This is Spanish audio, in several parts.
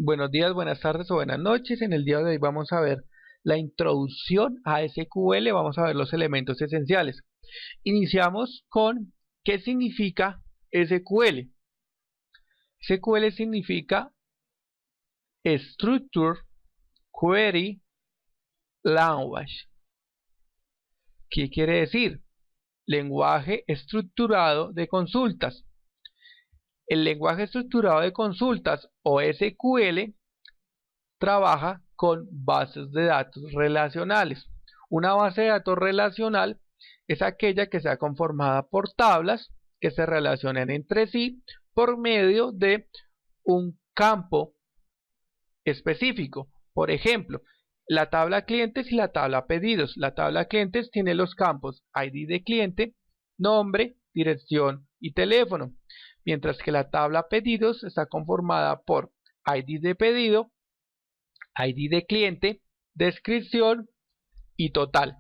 Buenos días, buenas tardes o buenas noches. En el día de hoy vamos a ver la introducción a SQL, vamos a ver los elementos esenciales. Iniciamos con ¿qué significa SQL? SQL significa Structure Query Language. ¿Qué quiere decir? Lenguaje estructurado de consultas. El lenguaje estructurado de consultas o SQL trabaja con bases de datos relacionales. Una base de datos relacional es aquella que sea conformada por tablas que se relacionan entre sí por medio de un campo específico. Por ejemplo, la tabla clientes y la tabla pedidos. La tabla clientes tiene los campos ID de cliente, nombre, dirección y teléfono, mientras que la tabla pedidos está conformada por ID de pedido, ID de cliente, descripción y total.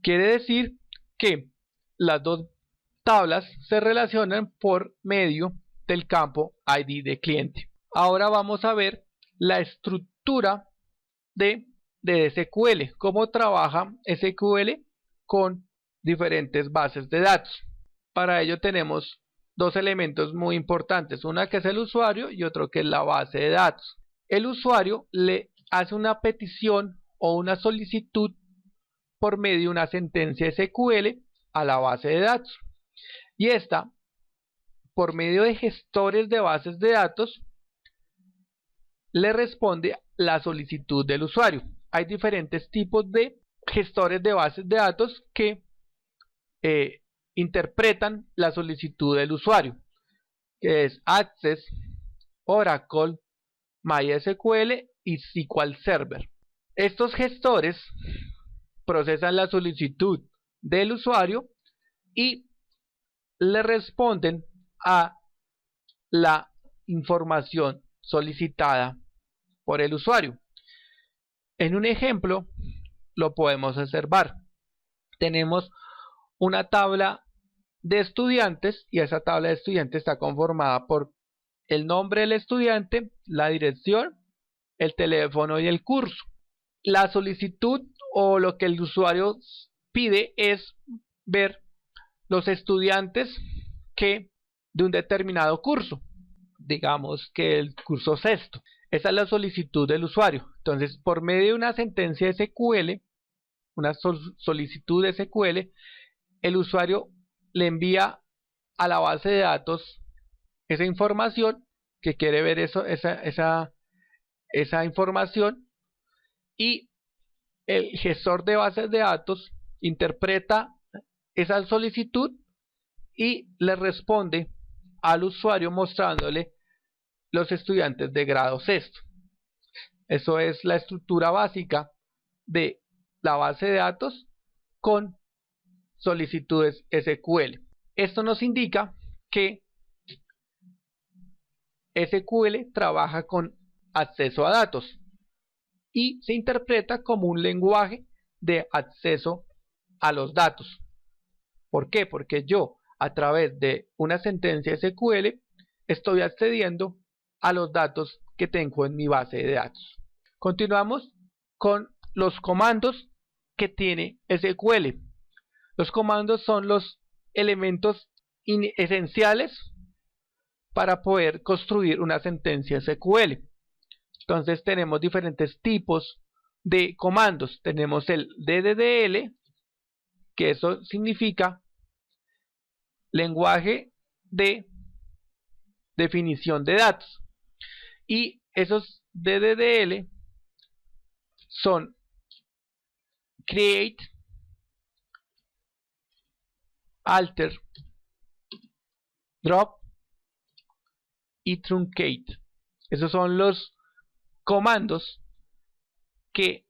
Quiere decir que las dos tablas se relacionan por medio del campo ID de cliente. Ahora vamos a ver la estructura de SQL, cómo trabaja SQL con diferentes bases de datos. Para ello tenemos dos elementos muy importantes, una que es el usuario y otro que es la base de datos. El usuario le hace una petición o una solicitud por medio de una sentencia SQL a la base de datos, y esta, por medio de gestores de bases de datos, le responde la solicitud del usuario. Hay diferentes tipos de gestores de bases de datos que interpretan la solicitud del usuario, que es Access, Oracle, MySQL y SQL Server. Estos gestores procesan la solicitud del usuario y le responden a la información solicitada por el usuario. En un ejemplo lo podemos observar. Tenemos una tabla de estudiantes y esa tabla de estudiantes está conformada por el nombre del estudiante, la dirección, el teléfono y el curso. La solicitud o lo que el usuario pide es ver los estudiantes que de un determinado curso, digamos que el curso sexto. Esa es la solicitud del usuario. Entonces, por medio de una sentencia SQL, una solicitud de SQL, el usuario le envía a la base de datos esa información, que quiere ver esa información, y el gestor de bases de datos interpreta esa solicitud y le responde al usuario mostrándole los estudiantes de grado sexto. Eso es la estructura básica de la base de datos con solicitudes SQL. Esto nos indica que SQL trabaja con acceso a datos y se interpreta como un lenguaje de acceso a los datos. ¿Por qué? Porque yo, a través de una sentencia SQL, estoy accediendo a los datos que tengo en mi base de datos. Continuamos con los comandos que tiene SQL. Los comandos son los elementos esenciales para poder construir una sentencia SQL. Entonces tenemos diferentes tipos de comandos. Tenemos el DDDL, que eso significa lenguaje de definición de datos. Y esos DDDL son Create, Alter, Drop y Truncate. Esos son los comandos que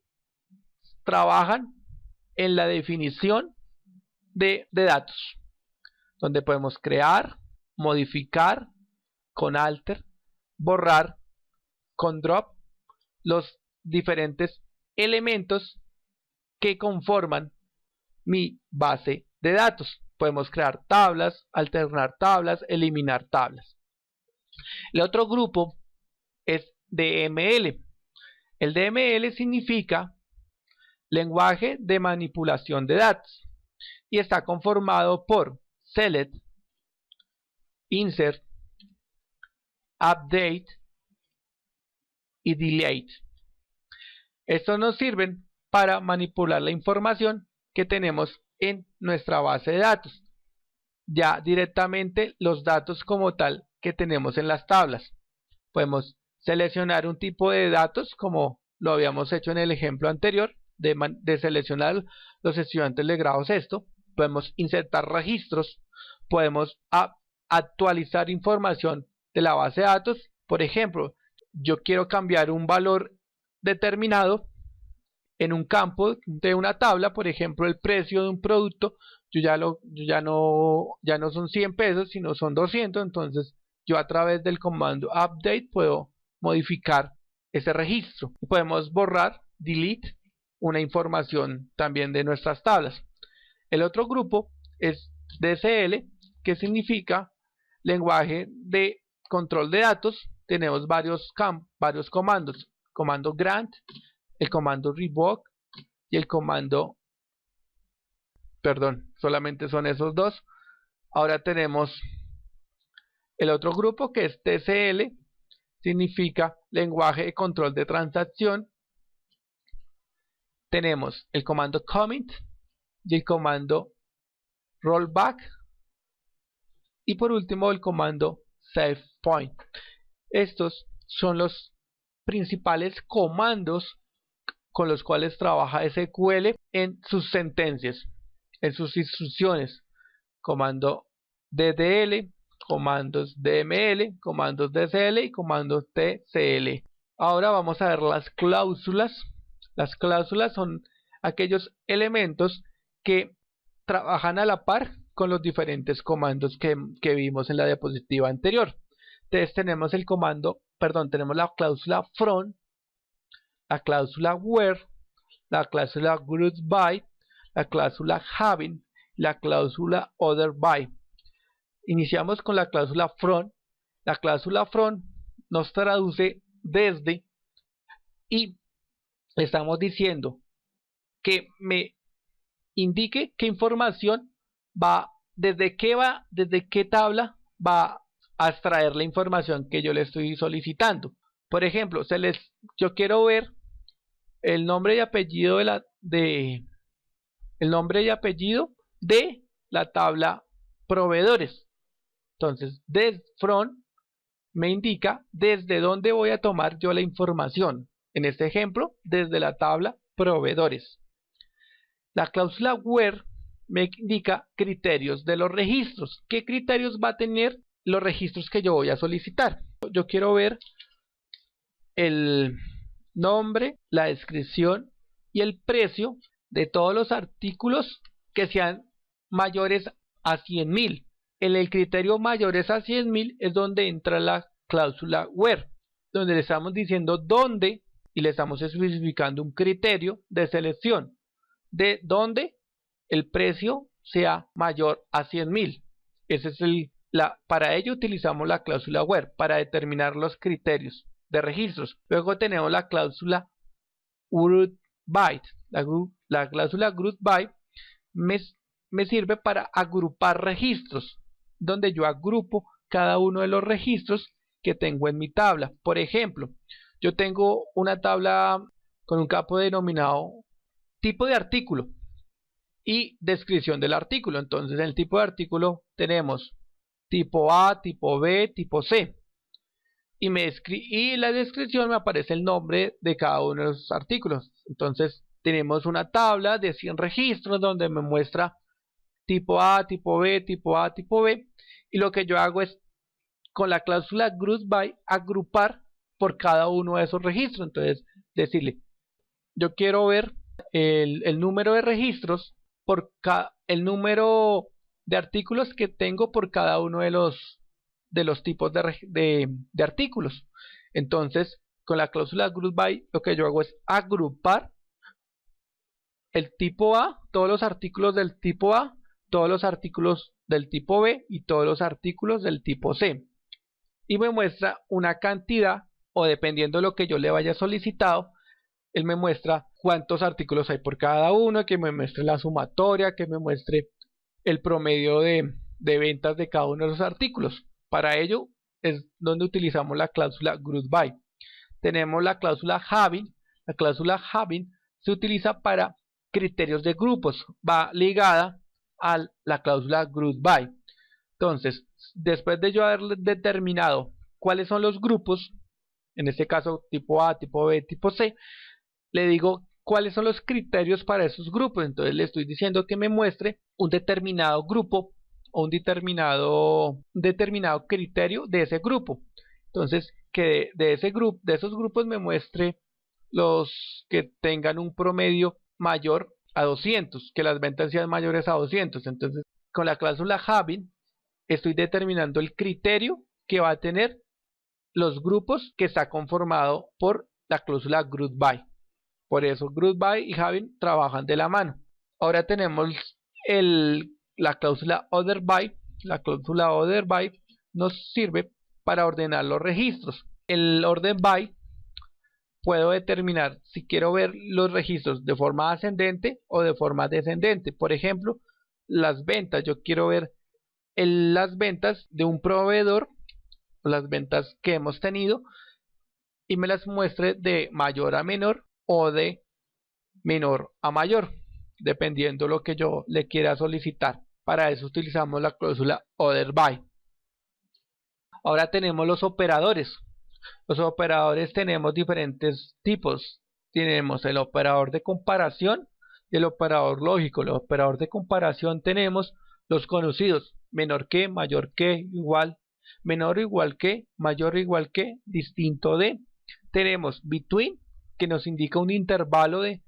trabajan en la definición de datos, donde podemos crear, modificar con alter, borrar con drop los diferentes elementos que conforman mi base de datos. Podemos crear tablas, alternar tablas, eliminar tablas. El otro grupo es DML. El DML significa lenguaje de manipulación de datos y está conformado por select, insert, update y delete. Estos nos sirven para manipular la información que tenemos en nuestra base de datos, ya directamente los datos como tal que tenemos en las tablas. Podemos seleccionar un tipo de datos como lo habíamos hecho en el ejemplo anterior de seleccionar los estudiantes de grado sexto. Podemos insertar registros, podemos actualizar información de la base de datos. Por ejemplo, yo quiero cambiar un valor determinado en un campo de una tabla, por ejemplo el precio de un producto, ya no son 100 pesos sino son 200, entonces yo a través del comando update puedo modificar ese registro. Podemos borrar, delete, una información también de nuestras tablas. El otro grupo es DSL, que significa lenguaje de control de datos. Tenemos varios comandos: comando grant, el comando revoke y el comando, perdón, solamente son esos dos. Ahora tenemos el otro grupo que es TCL, significa lenguaje de control de transacción. Tenemos el comando commit y el comando rollback y por último el comando save point. Estos son los principales comandos con los cuales trabaja SQL en sus sentencias, en sus instrucciones: comando DDL, comandos DML, comandos DCL y comandos TCL. Ahora vamos a ver las cláusulas. Las cláusulas son aquellos elementos que trabajan a la par con los diferentes comandos que vimos en la diapositiva anterior. Entonces tenemos tenemos la cláusula from, la cláusula where, la cláusula group by, la cláusula having, la cláusula other by. Iniciamos con la cláusula from. La cláusula from nos traduce desde y estamos diciendo que me indique qué información desde qué tabla va a extraer la información que yo le estoy solicitando. Por ejemplo, yo quiero ver el nombre y apellido de la tabla proveedores. Entonces, from me indica desde dónde voy a tomar yo la información. En este ejemplo, desde la tabla proveedores. La cláusula where me indica criterios de los registros. ¿Qué criterios va a tener los registros que yo voy a solicitar? Yo quiero ver el nombre, la descripción y el precio de todos los artículos que sean mayores a 100.000. En el criterio mayores a 100.000 es donde entra la cláusula where, donde le estamos diciendo dónde y le estamos especificando un criterio de selección de donde el precio sea mayor a 100.000. Ese es para ello utilizamos la cláusula where para determinar los criterios de registros. Luego tenemos la cláusula group by. La cláusula group by me sirve para agrupar registros, donde yo agrupo cada uno de los registros que tengo en mi tabla. Por ejemplo, yo tengo una tabla con un campo denominado tipo de artículo y descripción del artículo. Entonces en el tipo de artículo tenemos tipo A, tipo B, tipo C y la descripción me aparece el nombre de cada uno de los artículos. Entonces tenemos una tabla de 100 registros donde me muestra tipo A, tipo B, tipo A, tipo B, y lo que yo hago es con la cláusula group by agrupar por cada uno de esos registros. Entonces decirle, yo quiero ver el número de registros por el número de artículos que tengo por cada uno de los tipos de artículos. Entonces con la cláusula group by lo que yo hago es agrupar el tipo A, todos los artículos del tipo A, todos los artículos del tipo B y todos los artículos del tipo C, y me muestra una cantidad o dependiendo de lo que yo le vaya solicitado, él me muestra cuántos artículos hay por cada uno, que me muestre la sumatoria, que me muestre el promedio de ventas de cada uno de los artículos. Para ello es donde utilizamos la cláusula GroupBy. Tenemos la cláusula Having. La cláusula Having se utiliza para criterios de grupos, va ligada a la cláusula GroupBy. Entonces, después de yo haber determinado cuáles son los grupos, en este caso tipo A, tipo B, tipo C, le digo cuáles son los criterios para esos grupos. Entonces le estoy diciendo que me muestre un determinado grupo o un determinado criterio de ese grupo. Entonces que de esos grupos me muestre los que tengan un promedio mayor a 200, que las ventas sean mayores a 200. Entonces con la cláusula Having estoy determinando el criterio que va a tener los grupos que está conformado por la cláusula GroupBy. Por eso GroupBy y Having trabajan de la mano. Ahora tenemos la cláusula OtherBy. La cláusula OtherBy nos sirve para ordenar los registros. El orden by puedo determinar si quiero ver los registros de forma ascendente o de forma descendente. Por ejemplo, las ventas. Yo quiero ver las ventas de un proveedor, las ventas que hemos tenido, y me las muestre de mayor a menor o de menor a mayor, dependiendo lo que yo le quiera solicitar. Para eso utilizamos la cláusula OtherBy. Ahora tenemos los operadores. Los operadores tenemos diferentes tipos. Tenemos el operador de comparación y el operador lógico. El operador de comparación tenemos los conocidos: menor que, mayor que, igual, menor o igual que, mayor o igual que, distinto de. Tenemos between, que nos indica un intervalo de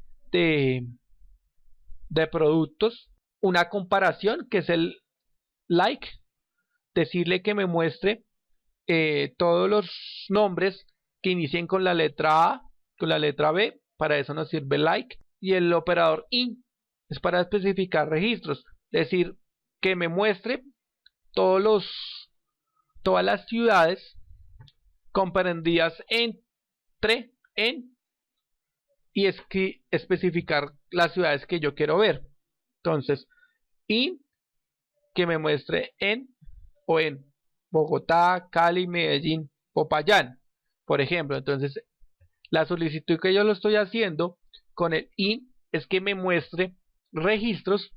productos. Una comparación, que es el like, decirle que me muestre todos los nombres que inicien con la letra A, con la letra B. Para eso nos sirve like. Y el operador in es para especificar registros, es decir, que me muestre todas las ciudades comprendidas entre, en, y especificar las ciudades que yo quiero ver. Entonces, in, que me muestre en o en Bogotá, Cali, Medellín, Popayán, por ejemplo. Entonces la solicitud que yo lo estoy haciendo con el in es que me muestre registros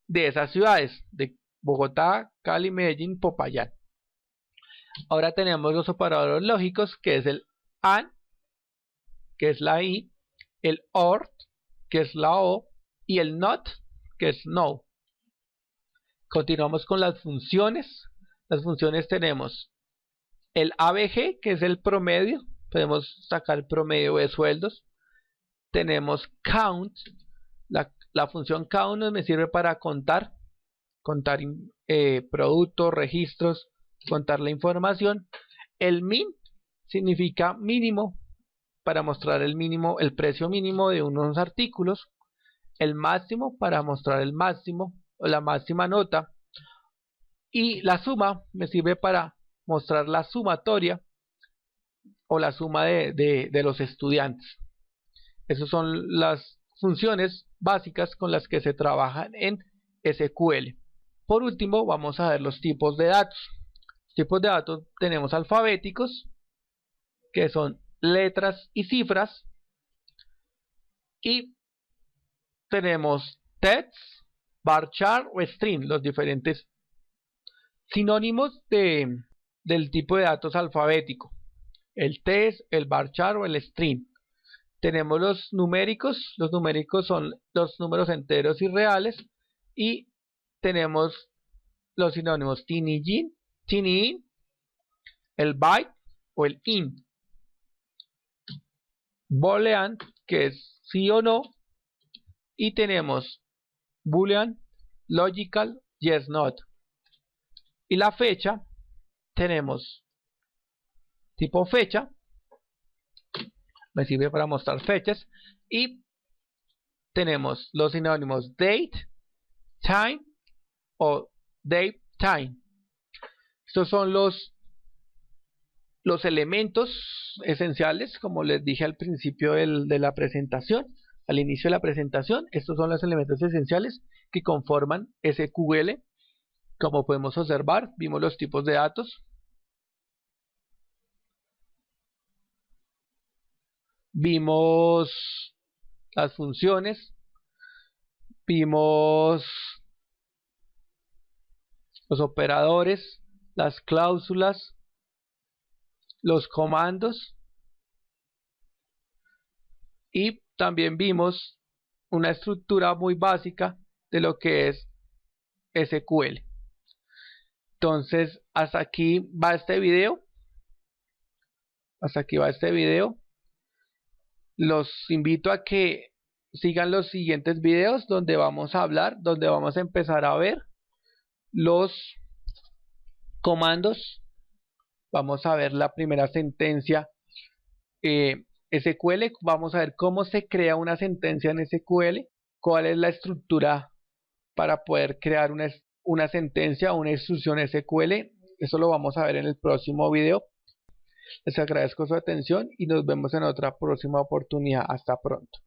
de esas ciudades, de Bogotá, Cali, Medellín, Popayán. Ahora tenemos los operadores lógicos, que es el AND, que es la I, el OR, que es la O, y el NOT, que es NO. Continuamos con las funciones. Las funciones tenemos el ABG, que es el promedio. Podemos sacar el promedio de sueldos. Tenemos count. La función count me sirve para contar productos, registros, contar la información. El min significa mínimo, para mostrar el mínimo, el precio mínimo de unos artículos. El máximo, para mostrar el máximo o la máxima nota. Y la suma me sirve para mostrar la sumatoria o la suma de los estudiantes. Esas son las funciones básicas con las que se trabaja en SQL. Por último, vamos a ver los tipos de datos. Los tipos de datos tenemos alfabéticos, que son letras y cifras, y tenemos text, bar chart o string, los diferentes sinónimos del tipo de datos alfabético: el text, el bar chart o el string. Tenemos los numéricos son los números enteros y reales, y tenemos los sinónimos tiny in, el byte o el int, boolean, que es sí o no, y tenemos boolean, logical, yes, not. Y la fecha, tenemos tipo fecha, me sirve para mostrar fechas, y tenemos los sinónimos date, time o date time. Estos son los los elementos esenciales, como les dije al principio de la presentación, al inicio de la presentación, estos son los elementos esenciales que conforman SQL. Como podemos observar, vimos los tipos de datos, vimos las funciones, vimos los operadores, las cláusulas, los comandos, y también vimos una estructura muy básica de lo que es SQL. Entonces, hasta aquí va este video. Hasta aquí va este video. Los invito a que sigan los siguientes videos donde vamos a hablar, donde vamos a empezar a ver los comandos. Vamos a ver la primera sentencia SQL. Vamos a ver cómo se crea una sentencia en SQL, cuál es la estructura para poder crear una sentencia o una instrucción SQL. Eso lo vamos a ver en el próximo video. Les agradezco su atención y nos vemos en otra próxima oportunidad. Hasta pronto.